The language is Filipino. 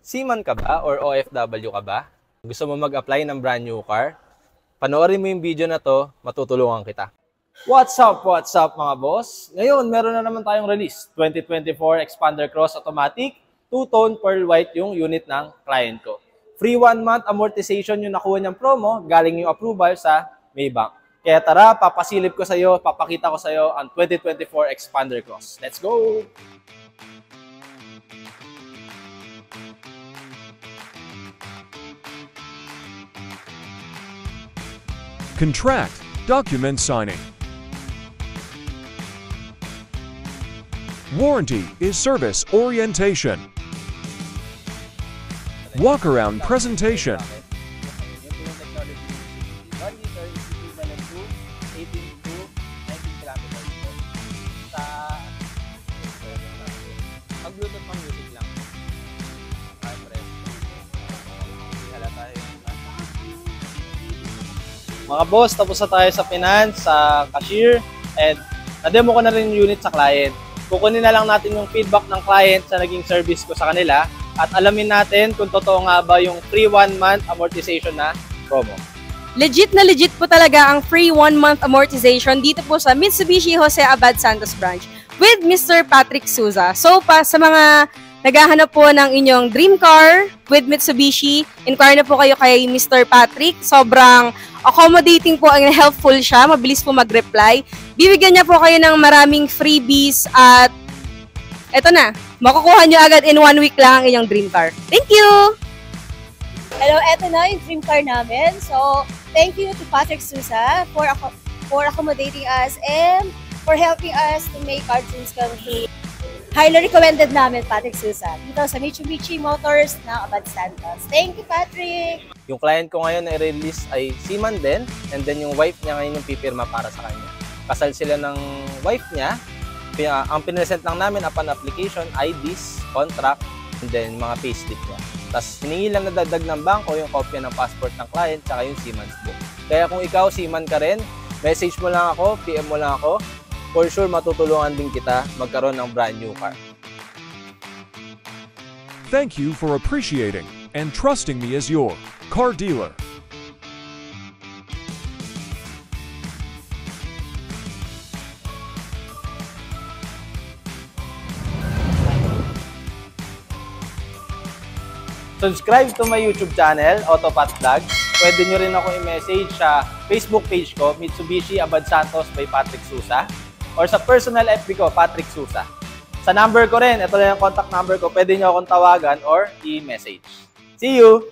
Seaman ka ba or OFW ka ba? Gusto mo mag-apply ng brand new car? Panoorin mo yung video na to, matutulungan kita. What's up mga boss? Ngayon, meron na naman tayong release. 2024 Xpander Cross Automatic, 2-tone pearl white yung unit ng client ko. Free 1-month amortization yung nakuha niyang promo, galing yung approval sa Maybank. Kaya tara, papasilip ko sa iyo, papakita ko sa iyo ang 2024 Xpander Cross. Let's go! Contract, document signing. Warranty is service orientation. Walk around presentation. Mga boss, tapos na tayo sa finance, sa cashier, and na-demo ko na rin yung unit sa client. Kukunin na lang natin yung feedback ng client sa naging service ko sa kanila at alamin natin kung totoo nga ba yung free 1-month amortization na promo. Legit na legit po talaga ang free 1-month amortization dito po sa Mitsubishi Jose Abad Santos branch with Mr. Patrick Souza. So sa mga naghahanap po ng inyong dream car with Mitsubishi, inquire na po kayo kay Mr. Patrick. Sobrang accommodating po, and helpful siya, mabilis po mag-reply. Bibigyan niya po kayo ng maraming freebies at eto na, makukuha niyo agad in 1 week lang ang inyong dream car. Thank you! Hello, eto na yung dream car namin. So, thank you to Patrick Souza for accommodating us and for helping us to make our dreams come true. Highly recommended namin, Patrick Souza, dito sa Mitsubishi Motors ng Abad Santos. Thank you, Patrick! Yung client ko ngayon na i-release ay seaman din, and then yung wife niya ngayon yung pipirma para sa kanya. Kasal sila ng wife niya. Ang pinresent lang namin upon application, IDs, contract, and then mga payslip niya. Tapos hiningi lang na dagdag ng bangko yung kopya ng passport ng client tsaka yung seaman's book. Kaya kung ikaw seaman ka rin, message mo lang ako, PM mo lang ako. For sure, matutulungan din kita magkaroon ng brand new car. Thank you for appreciating and trusting me as your car dealer. Subscribe to my YouTube channel, Autopat Vlogs. Pwede nyo rin ako i-message sa Facebook page ko, Mitsubishi Abad Santos by Patrick Souza. Or sa personal FB ko, Patrick Souza. Sa number ko rin, ito lang yung contact number ko, pwede nyo akong tawagan or i-message. See you!